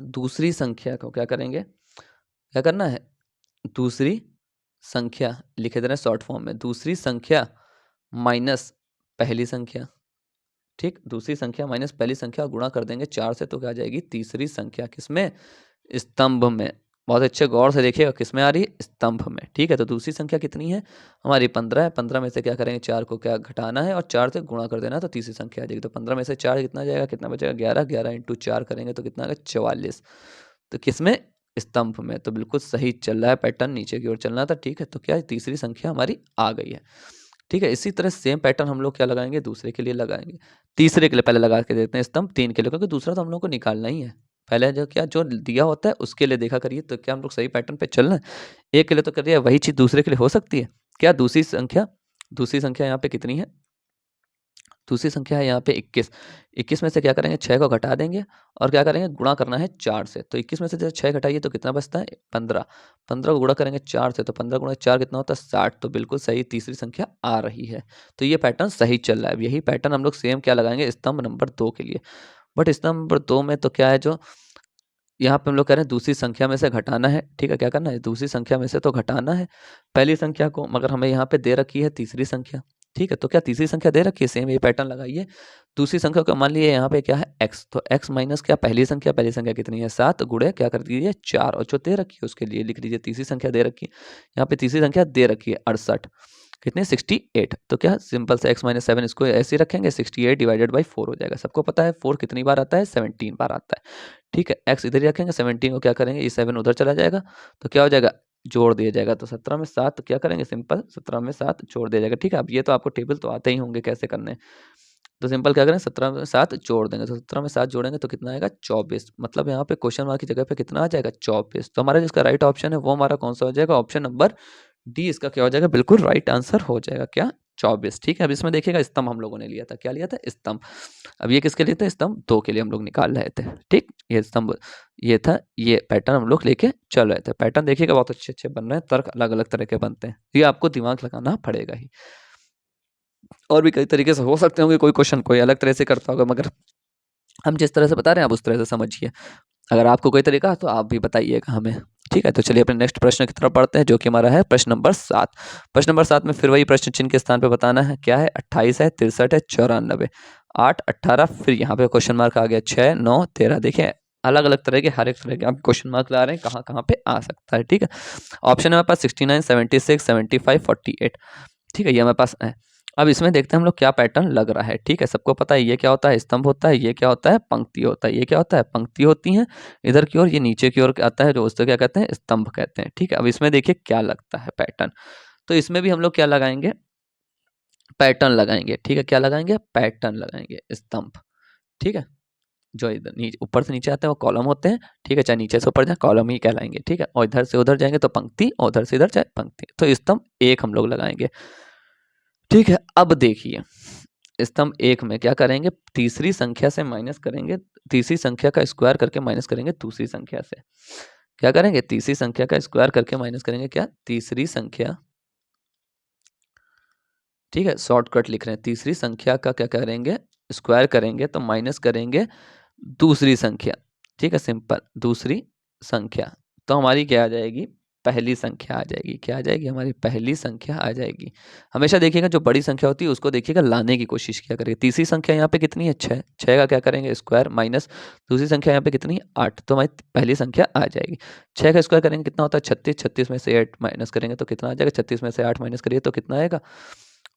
दूसरी संख्या को क्या करेंगे, क्या करना है दूसरी संख्या लिखे दे रहे हैं शॉर्ट फॉर्म में, दूसरी संख्या माइनस पहली संख्या, ठीक, दूसरी संख्या माइनस पहली संख्या गुणा कर देंगे 4 से, तो क्या आ जाएगी तीसरी संख्या, किसमें स्तंभ में। बहुत अच्छे गौर से देखिएगा किसमें आ रही है स्तंभ में, ठीक है। तो दूसरी संख्या कितनी है हमारी 15 है, 15 में से क्या करेंगे 4 को क्या घटाना है और 4 से गुणा कर देना है, तो तीसरी संख्या आ जाएगी। तो 15 में से 4 कितना जाएगा, कितना बचेगा 11, 11 इंटू 4 करेंगे तो कितना आएगा 44। तो किसमें स्तंभ में। तो बिल्कुल सही चल रहा है पैटर्न, नीचे की ओर चलना था, ठीक है। तो क्या तीसरी संख्या हमारी आ गई है, ठीक है। इसी तरह सेम पैटर्न हम लोग क्या लगाएंगे दूसरे के लिए लगाएंगे, तीसरे के लिए पहले लगा के देते हैं स्तंभ 3 के लिए, क्योंकि दूसरा तो हम लोग को निकालना ही है। पहले जो क्या जो दिया होता है उसके लिए देखा करिए, तो क्या हम लोग सही पैटर्न पे चल रहे हैं। एक के लिए तो करिए, वही चीज दूसरे के लिए हो सकती है क्या, दूसरी संख्या यहाँ पे कितनी है, दूसरी संख्या है यहाँ पे 21। 21 में से क्या करेंगे 6 को घटा देंगे और क्या करेंगे गुणा करना है 4 से। तो 21 में से जब 6 घटाइए तो कितना बचता है 15। 15 को गुणा करेंगे 4 से, तो 15 गुणा 4 कितना होता है 60। तो बिल्कुल सही तीसरी संख्या आ रही है। तो ये पैटर्न सही चल रहा है। यही पैटर्न हम लोग सेम क्या लगाएंगे स्तंभ नंबर 2 के लिए। बट स्तंभ नंबर 2 में तो क्या है, जो यहाँ पे हम लोग कह रहे हैं दूसरी संख्या में से घटाना है, ठीक है। क्या करना है दूसरी संख्या में से तो घटाना है पहली संख्या को, मगर हमें यहाँ पे दे रखी है तीसरी संख्या, ठीक है। तो क्या तीसरी संख्या दे रखी है, सेम ये पैटर्न लगाइए। दूसरी संख्या को मान लीजिए यहाँ पे क्या है x, तो x माइनस क्या पहली संख्या कितनी है 7 गुणे क्या कर दीजिए 4, और जो दे रखी है उसके लिए लिख लीजिए तीसरी संख्या दे रखी है, यहाँ पे तीसरी संख्या दे रखी है 68, कितने 68। तो क्या सिंपल से x माइनस 7 इसको ऐसे ही रखेंगे, 68 डिवाइडेड बाई 4 हो जाएगा। सबको पता है 4 कितनी बार आता है 17 बार आता है, ठीक है। x इधर ही रखेंगे, 17 को क्या करेंगे ये 7 उधर चला जाएगा, तो क्या हो जाएगा जोड़ दिया जाएगा। तो 17 में 7 क्या करेंगे सिंपल 17 में 7 जोड़ दिया जाएगा, ठीक है। अब ये तो आपको टेबल तो आते ही होंगे कैसे करने, तो सिंपल क्या करें 17 में 7 जोड़ देंगे, तो 17 में 7 जोड़ेंगे तो कितना आएगा 24। मतलब यहाँ पे क्वेश्चन मार्क की जगह पे कितना आ जाएगा 24। तो हमारा जिसका राइट ऑप्शन है वो हमारा कौन सा हो जाएगा, ऑप्शन नंबर डी इसका क्या हो जाएगा, बिल्कुल राइट आंसर हो जाएगा क्या 24, ठीक है। अब इसमें देखिएगा स्तंभ हम लोगों ने लिया था, क्या लिया था स्तंभ। अब ये किसके लिए था स्तंभ 2 के लिए हम लोग निकाल रहे थे, ठीक। ये स्तंभ ये था, ये पैटर्न हम लोग लेके चल रहे थे। पैटर्न देखिएगा बहुत अच्छे अच्छे बन रहे हैं, तर्क अलग अलग तरह के बनते हैं, ये आपको दिमाग लगाना पड़ेगा ही। और भी कई तरीके से हो सकते होंगे, कोई क्वेश्चन कोई अलग तरह से करता होगा, मगर हम जिस तरह से बता रहे हैं आप उस तरह से समझिए। अगर आपको कोई तरीका है तो आप भी बताइएगा हमें, ठीक है। तो चलिए अपने नेक्स्ट प्रश्न की तरफ पढ़ते हैं, जो कि हमारा है प्रश्न नंबर 7। प्रश्न नंबर 7 में फिर वही प्रश्न चिन्ह के स्थान पे बताना है, क्या है 28 है 63 है 94, 8 18 फिर यहाँ पे क्वेश्चन मार्क आ गया 6 9 13। देखिए अलग अलग तरह के हर एक तरह के आप क्वेश्चन मार्क ला रहे हैं, कहाँ कहाँ पे आ सकता है, ठीक है। ऑप्शन है हमारे पास 69 76 75 48, ठीक है, ये हमारे पास है। अब इसमें देखते हैं हम लोग क्या पैटर्न लग रहा है, ठीक है। सबको पता है ये क्या होता है स्तंभ होता है, ये क्या होता है पंक्ति होता है, ये क्या होता है पंक्ति होती है इधर की ओर, ये नीचे की ओर आता है जो उसको क्या कहते हैं स्तंभ कहते हैं, ठीक है। अब इसमें देखिए क्या लगता है पैटर्न, तो इसमें भी हम लोग क्या लगाएंगे, पैटर्न लगाएंगे। ठीक है, क्या लगाएंगे, पैटर्न लगाएंगे, स्तंभ। ठीक है, जो इधर नीचे ऊपर से नीचे आते हैं वो कॉलम होते हैं। ठीक है, चाहे नीचे से ऊपर जाए कॉलम ही कहलाएंगे। ठीक है, और इधर से उधर जाएंगे तो पंक्ति, और उधर से इधर जाए पंक्ति। तो स्तंभ एक हम लोग लगाएंगे। ठीक है, अब देखिए स्तंभ एक में क्या करेंगे, तीसरी संख्या से माइनस करेंगे, तीसरी संख्या का स्क्वायर करके माइनस करेंगे दूसरी संख्या से। क्या करेंगे, तीसरी संख्या का स्क्वायर करके माइनस करेंगे क्या, तीसरी संख्या। ठीक है, शॉर्टकट लिख रहे हैं, तीसरी संख्या का क्या करेंगे, स्क्वायर करेंगे तो माइनस करेंगे दूसरी संख्या। ठीक है, सिंपल, दूसरी संख्या। तो हमारी क्या आ जाएगी, पहली संख्या आ जाएगी। क्या आ जाएगी, हमारी पहली संख्या आ जाएगी। हमेशा देखिएगा जो बड़ी संख्या होती है उसको देखिएगा लाने की कोशिश किया करिए। तीसरी संख्या यहाँ पे कितनी है, 6, 6 का क्या करेंगे स्क्वायर, माइनस दूसरी संख्या यहाँ पे कितनी है, 8, तो हमारी पहली संख्या आ जाएगी। 6 का स्क्वायर करेंगे कितना होता है, 36, 36 में से 8 माइनस करेंगे तो कितना आ जाएगा, 36 में से 8 माइनस करिए तो कितना आएगा,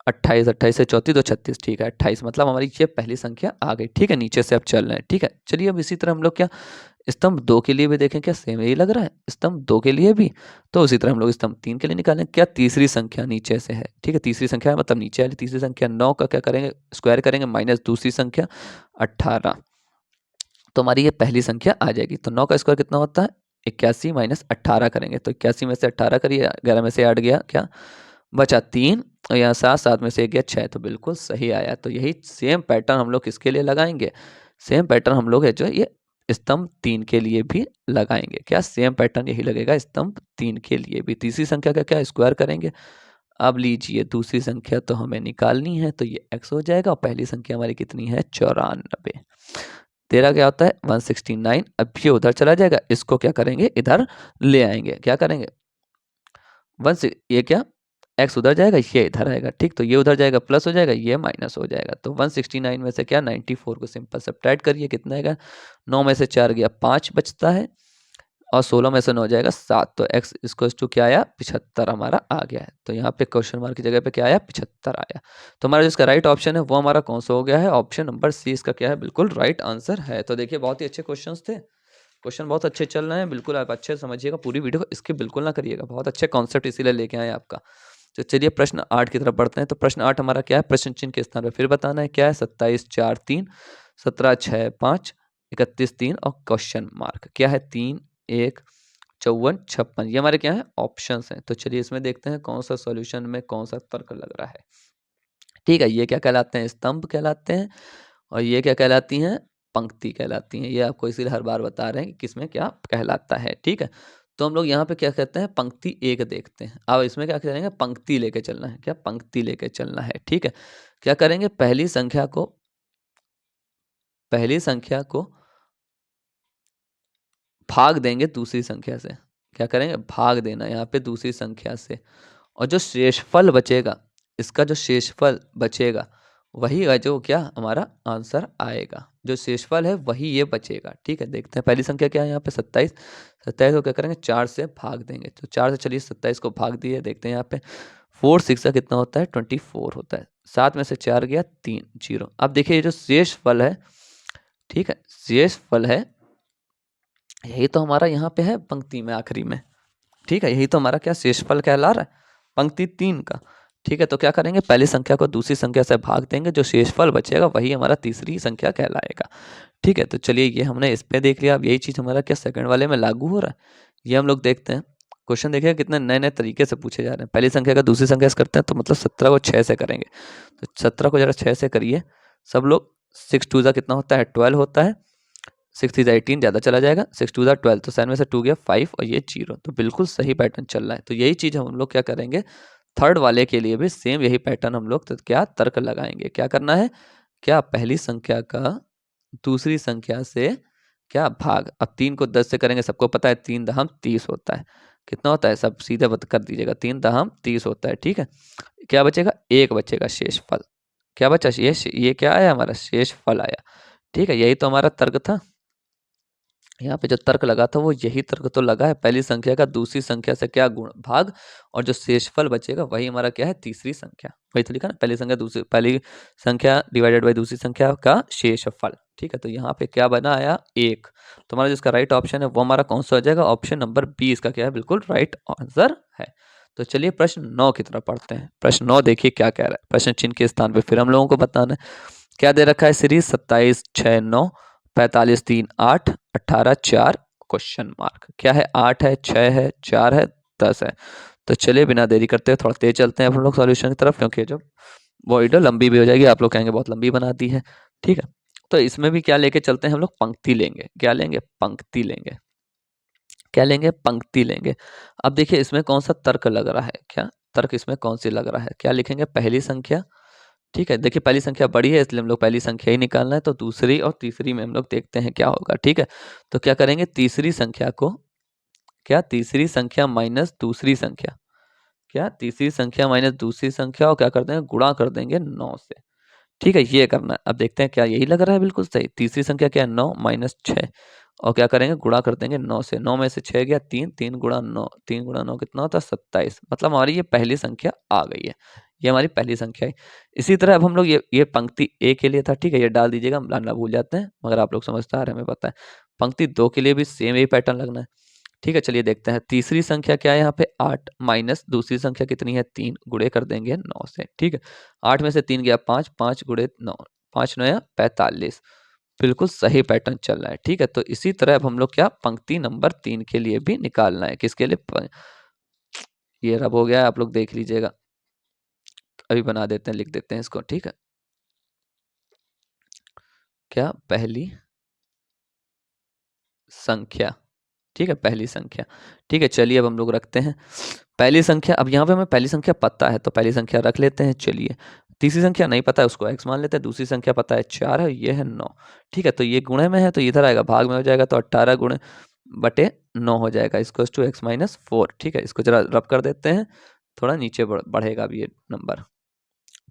28, 28 से 34 तो 36। ठीक है, 28 मतलब हमारी ये पहली संख्या आ गई। ठीक है, नीचे से अब चल रहे हैं। ठीक है, चलिए अब इसी तरह हम लोग क्या, स्तंभ 2 के लिए भी देखें, क्या सेम यही लग रहा है, स्तंभ 2 के लिए भी। तो उसी तरह हम लोग स्तंभ 3 के लिए निकालें, क्या तीसरी संख्या नीचे से है। ठीक है, तीसरी संख्या है मतलब नीचे वाली तीसरी संख्या, 9 का क्या करेंगे, स्क्वायर करेंगे माइनस दूसरी संख्या 18, तो हमारी ये पहली संख्या आ जाएगी। तो 9 का स्क्वायर कितना होता है, 81 माइनस 18 करेंगे तो 81 में से 18 करिए, 11 में से 8 गया, क्या बचा 3, और यहाँ 7, 7 में से 1 गया 6, तो बिल्कुल सही आया। तो यही सेम पैटर्न हम लोग किसके लिए लगाएंगे, सेम पैटर्न हम लोग है जो ये स्तंभ 3 के लिए भी लगाएंगे। क्या सेम पैटर्न यही लगेगा स्तंभ 3 के लिए भी। तीसरी संख्या का क्या स्क्वायर करेंगे। अब लीजिए दूसरी संख्या तो हमें निकालनी है, तो ये x हो जाएगा, और पहली संख्या हमारी कितनी है, 94। तेरा क्या होता है 169। अब ये उधर चला जाएगा, इसको क्या करेंगे, इधर ले आएंगे। क्या करेंगे, ये क्या, x उधर जाएगा, ये इधर आएगा। ठीक, तो ये उधर जाएगा प्लस हो जाएगा, ये माइनस हो जाएगा। तो 169 में से क्या 94 को सिंपल सब्ट्रैक्ट करिए, कितना आएगा, 9 में से 4 गया 5 बचता है, और 16 में से 9 जाएगा 7, तो x इसको टू क्या आया, 75 हमारा आ गया है। तो यहाँ पे क्वेश्चन मार्क की जगह पे क्या आया, 75 आया। तो हमारा जिसका राइट ऑप्शन है वो हमारा कौन सा हो गया है, ऑप्शन नंबर सी इसका क्या है, बिल्कुल राइट आंसर है। तो देखिए बहुत ही अच्छे क्वेश्चन थे, क्वेश्चन बहुत अच्छे चल रहे हैं, बिल्कुल आप अच्छे से समझिएगा, पूरी वीडियो को स्किप बिल्कुल ना करिएगा, बहुत अच्छे कॉन्सेप्ट इसीलिए लेके आए आपका। तो चलिए प्रश्न 8 की तरफ बढ़ते हैं। तो प्रश्न 8 हमारा क्या है, प्रश्न चिन्ह के स्थान पर फिर बताना है, क्या है 27 4 3, 17 6 5, 31 3 और क्वेश्चन मार्क, क्या है 3 1 54 56, ये हमारे क्या है ऑप्शंस हैं। तो चलिए इसमें देखते हैं कौन सा सॉल्यूशन में कौन सा तर्क लग रहा है। ठीक है, ये क्या कहलाते हैं, स्तंभ कहलाते हैं, और ये क्या कहलाती हैं, पंक्ति कहलाती हैं। ये आपको इसीलिए हर बार बता रहे हैं कि किसमें क्या कहलाता है। ठीक है, तो हम लोग यहाँ पे क्या कहते हैं, पंक्ति एक देखते हैं। अब इसमें क्या करेंगे, पंक्ति लेके चलना है, क्या पंक्ति लेके चलना है। ठीक है, क्या करेंगे, पहली संख्या को भाग देंगे दूसरी संख्या से। क्या करेंगे, भाग देना यहाँ पे दूसरी संख्या से, और जो शेषफल बचेगा, इसका जो शेषफल बचेगा वही है जो क्या हमारा आंसर आएगा। जो शेषफल है वही ये बचेगा। ठीक है, देखते हैं पहली संख्या क्या है यहाँ पे 27, 27 को क्या करेंगे 4 से भाग देंगे। तो 4 से चलिए 27 को भाग दिए, देखते हैं यहाँ पे 4 6 का कितना होता है 24 होता है, 7 में से 4 गया 3 0। अब देखिए ये जो शेषफल है, ठीक है शेषफल है, यही तो हमारा यहाँ पे है पंक्ति में आखिरी में। ठीक है, यही तो हमारा क्या शेषफल कहला रहा है पंक्ति 3 का। ठीक है, तो क्या करेंगे, पहली संख्या को दूसरी संख्या से भाग देंगे, जो शेषफल बचेगा वही हमारा तीसरी संख्या कहलाएगा। ठीक है, तो चलिए ये हमने इस पे देख लिया। अब यही चीज़ हमारा क्या सेकंड वाले में लागू हो रहा है, ये हम लोग देखते हैं। क्वेश्चन देखिए कितने नए नए तरीके से पूछे जा रहे हैं। पहली संख्या का दूसरी संख्या से करते हैं तो मतलब 17 को 6 से करेंगे, तो 17 को जरा 6 से करिए सब लोग। 6 2 कितना होता है 12 होता है, 6 3 18 ज़्यादा चला जाएगा, 6 2 12, तो 7 में से 2 गया 5 और ये 0, तो बिल्कुल सही पैटर्न चल रहा है। तो यही चीज़ हम लोग क्या करेंगे, थर्ड वाले के लिए भी सेम यही पैटर्न हम लोग तो क्या तर्क लगाएंगे। क्या करना है, क्या पहली संख्या का दूसरी संख्या से क्या भाग। अब 3 को 10 से करेंगे, सबको पता है 3 दहम 30 होता है, कितना होता है सब सीधे कर दीजिएगा, 3 दहम 30 होता है। ठीक है, क्या बचेगा, एक बचेगा शेषफल। क्या बचा, ये क्या आया हमारा शेषफल आया। ठीक है, यही तो हमारा तर्क था। यहाँ पे जो तर्क लगा था वो यही तर्क तो लगा है, पहली संख्या का दूसरी संख्या से क्या गुण भाग, और जो शेषफल बचेगा वही हमारा क्या है तीसरी संख्या। वही तो लिखा ना, पहली संख्या डिवाइडेड बाई दूसरी संख्या का शेषफल। ठीक है, तो यहाँ पे क्या बना आया 1। तो हमारा जिसका राइट ऑप्शन है वो हमारा कौन सा हो जाएगा, ऑप्शन नंबर बी इसका क्या है बिल्कुल राइट आंसर है। तो चलिए प्रश्न 9 की तरफ पढ़ते हैं। प्रश्न 9 देखिए क्या कह रहा है। प्रश्न चिन्ह के स्थान पे फिर हम लोगों को बताना है। क्या दे रखा है सीरीज 27 6 9 45 3 8 18 4 क्वेश्चन मार्क। क्या है 8 है 6 है 4 है 10 है। तो चलिए बिना देरी करते हुए थोड़ा तेज चलते हैं हम लोग सॉल्यूशन की तरफ, क्योंकि जब वीडियो लंबी भी हो जाएगी आप लोग कहेंगे बहुत लंबी बना दी है। ठीक है, तो इसमें भी क्या लेके चलते हैं हम लोग, पंक्ति लेंगे। क्या लेंगे, पंक्ति लेंगे। क्या लेंगे, पंक्ति लेंगे। अब देखिए इसमें कौन सा तर्क लग रहा है, क्या तर्क इसमें कौन सी लग रहा है। क्या लिखेंगे, पहली संख्या। ठीक है, देखिए पहली संख्या बड़ी है इसलिए हम लोग पहली संख्या ही निकालना है, तो दूसरी और तीसरी में हम लोग देखते हैं क्या होगा। ठीक है, तो क्या करेंगे, तीसरी संख्या को, क्या तीसरी संख्या माइनस दूसरी संख्या, क्या तीसरी संख्या माइनस दूसरी संख्या, और क्या कर देंगे, गुणा कर देंगे 9 से। ठीक है, ये करना है। अब देखते हैं क्या यही लग रहा है, बिल्कुल सही। तीसरी संख्या क्या है, 9 माइनस 6, और क्या करेंगे, गुणा कर देंगे 9 से। 9 में से 6 गया 3, 3 गुणा 9, 3 गुणा 9 कितना होता है, 27। मतलब हमारी ये पहली संख्या आ गई है, ये हमारी पहली संख्या है। इसी तरह अब हम लोग ये पंक्ति ए के लिए था। ठीक है, ये डाल दीजिएगा, हम लाना भूल जाते हैं, मगर आप लोग समझदार हैं, हमें पता है। पंक्ति 2 के लिए भी सेम यही पैटर्न लगना है। ठीक है, चलिए देखते हैं। तीसरी संख्या क्या है यहाँ पे, 8 माइनस दूसरी संख्या कितनी है, 3, गुणे कर देंगे 9 से। ठीक है, 8 में से 3 गया 5, 5 गुणे 9, 5 9 या 45। बिल्कुल सही पैटर्न चल रहा है। ठीक है, तो इसी तरह अब हम लोग क्या, पंक्ति नंबर 3 के लिए भी निकालना है। किसके लिए, ये रब हो गया है, आप लोग देख लीजिएगा, अभी बना देते हैं, लिख देते हैं इसको। ठीक है, क्या पहली संख्या। ठीक है, पहली संख्या। ठीक है, चलिए अब हम लोग रखते हैं पहली संख्या। अब यहाँ पे हमें पहली संख्या पता है तो पहली संख्या रख लेते हैं। चलिए, तीसरी संख्या नहीं पता है, उसको x मान लेते हैं। दूसरी संख्या पता है 4 है, ये है 9। ठीक है, तो ये गुणे में है तो इधर आएगा, भाग में हो जाएगा, तो 18 गुणे बटे 9 हो जाएगा, इसको टू x माइनस 4। ठीक है, इसको जरा रब कर देते हैं, थोड़ा नीचे बढ़ेगा अब ये नंबर।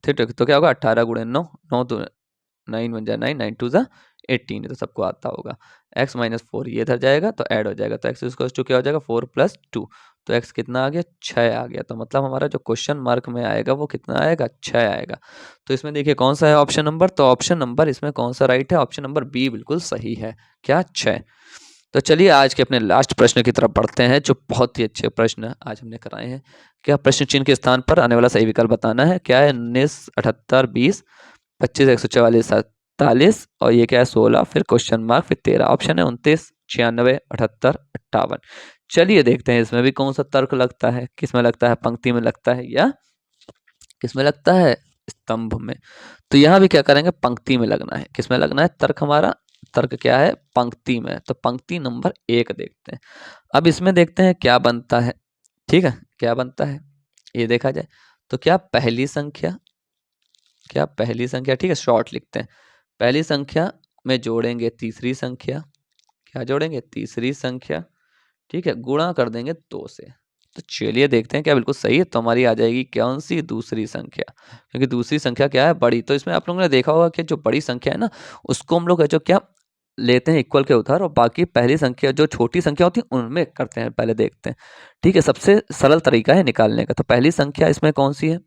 ठीक है, तो क्या होगा, 18 गुणे 9, 9 तो 9 बन जाए 9, 9 टू ज़ा 18, तो सबको आता होगा। x माइनस 4 ये इधर जाएगा तो ऐड हो जाएगा, तो x इक्वल्स टू क्या हो जाएगा, 4 प्लस 2, तो x कितना आ गया, 6 आ गया। तो मतलब हमारा जो क्वेश्चन मार्क में आएगा वो कितना आएगा, 6 आएगा। तो इसमें देखिए कौन सा है ऑप्शन नंबर, तो ऑप्शन नंबर इसमें कौन सा राइट है, ऑप्शन नंबर बी बिल्कुल सही है, क्या 6। तो चलिए आज के अपने लास्ट प्रश्न की तरफ बढ़ते हैं, जो बहुत ही अच्छे प्रश्न आज हमने कराए हैं। क्या प्रश्न चिन्ह के स्थान पर आने वाला सही विकल्प बताना है। क्या है, 19 78 20 25 144 47, और ये क्या है 16, फिर क्वेश्चन मार्क, फिर 13। ऑप्शन है 29 96 78 58। चलिए देखते हैं इसमें भी कौन सा तर्क लगता है, किसमें लगता है, पंक्ति में लगता है या किसमें लगता है, स्तंभ में। तो यहाँ भी क्या करेंगे, पंक्ति में लगना है। किसमें लगना है तर्क, हमारा तर्क क्या है, पंक्ति में। तो पंक्ति नंबर 1 देखते हैं। अब इसमें देखते हैं क्या बनता है। ठीक है, क्या बनता है ये देखा जाए तो क्या पहली संख्या, क्या पहली संख्या, ठीक है शॉर्ट लिखते हैं, पहली संख्या में जोड़ेंगे तीसरी संख्या। क्या जोड़ेंगे, तीसरी संख्या। ठीक है, गुणा कर देंगे 2 से। तो चलिए देखते हैं क्या बिल्कुल सही है, तो हमारी आ जाएगी कौन सी, दूसरी संख्या, क्योंकि दूसरी संख्या क्या है, बड़ी। तो इसमें आप लोगों ने देखा होगा कि जो बड़ी संख्या है ना, उसको हम लोग जो क्या लेते हैं इक्वल के उधर, और बाकी पहली संख्या जो छोटी संख्या होती है उनमें करते हैं, पहले देखते हैं। ठीक है, सबसे सरल तरीका है निकालने का। तो पहली संख्या इसमें कौन सी है,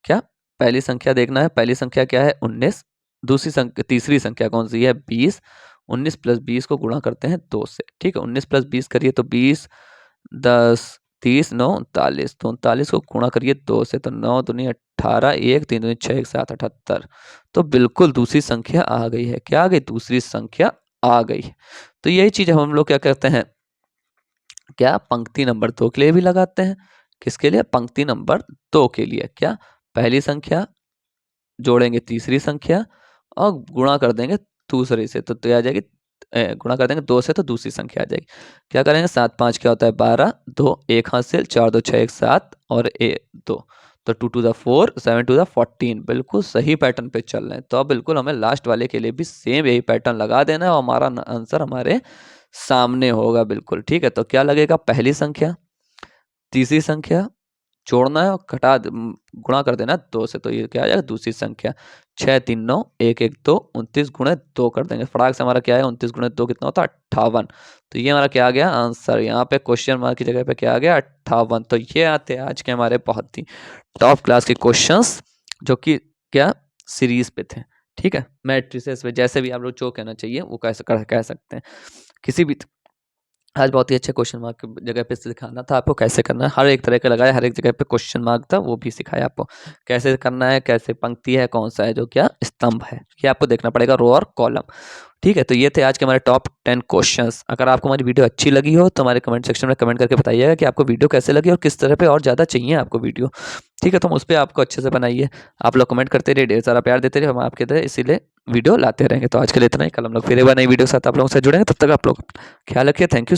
क्या पहली संख्या देखना है। पहली संख्या क्या है, 19। दूसरी संख्या, तीसरी संख्या कौन सी है, 20। 19 प्लस 20 को गुणा करते हैं 2 से। ठीक है, 19 प्लस 20 करिए तो 20 10 30 9 39, तो 39 को गुणा करिए 2 से, तो 9 दूनी 18, 1 3 दूनी 6 1 7 78। तो बिल्कुल दूसरी संख्या आ गई है। क्या आ गई, दूसरी संख्या आ गई। तो यही चीज हम लोग क्या करते हैं, क्या पंक्ति नंबर 2 के लिए भी लगाते हैं। किसके लिए, पंक्ति नंबर 2 के लिए। क्या पहली संख्या जोड़ेंगे तीसरी संख्या और गुणा कर देंगे दूसरे से, तो आ जाएगी, गुणा कर देंगे 2 से तो दूसरी संख्या आ जाएगी। क्या करेंगे, 7 5 क्या होता है 12, 2 1 हासिल, 4 2 6 1 7 और 2, तो 2 2 4 7 2 14। बिल्कुल सही पैटर्न पे चल रहे हैं। तो अब बिल्कुल हमें लास्ट वाले के लिए भी सेम यही पैटर्न लगा देना है और हमारा आंसर हमारे सामने होगा बिल्कुल। ठीक है, तो क्या लगेगा, पहली संख्या तीसरी संख्या जोड़ना है और गुणा कर देना 2 से, तो ये क्या आ जाएगा, दूसरी संख्या। 6 3 9 1 1 2, 29 गुणे 2 कर देंगे, फटाक से हमारा क्या है, 29 गुणे 2 कितना होता है, 58। तो ये हमारा क्या आ गया आंसर, यहाँ पे क्वेश्चन मार्क की जगह पे क्या आ गया, 58। तो ये आते हैं आज के हमारे बहुत ही टॉप क्लास के क्वेश्चंस, जो कि क्या सीरीज पे थे। ठीक है, मैट्रिसेस पे, जैसे भी आप लोग जो कहना चाहिए वो कैसे कह सकते हैं, किसी भी आज बहुत ही अच्छे क्वेश्चन मार्क की जगह पे सिखाना था आपको कैसे करना है। हर एक तरह का लगाया, हर एक जगह पे क्वेश्चन मार्क था, वो भी सिखाया आपको कैसे करना है, कैसे पंक्ति है, कौन सा है जो क्या स्तंभ है, ये आपको देखना पड़ेगा, रो और कॉलम। ठीक है, तो ये थे आज के हमारे टॉप 10 क्वेश्चंस। अगर आपको हमारी वीडियो अच्छी लगी हो तो हमारे कमेंट सेक्शन में कमेंट करके बताइएगा कि आपको वीडियो कैसे लगी और किस तरह पे और ज़्यादा चाहिए आपको वीडियो। ठीक है, तो हम उस पर आपको अच्छे से बनाइए। आप लोग कमेंट करते रहिए, ढेर सारा प्यार देते रहिए, हम आपके तरह इसीलिए वीडियो लाते रहेंगे। तो आज के लिए इतना ही, कल हम लोग फिर एक बार नई वीडियो के साथ आप लोगों से जुड़ेंगे। तब तक आप लोग ख्याल रखिए। Thank you.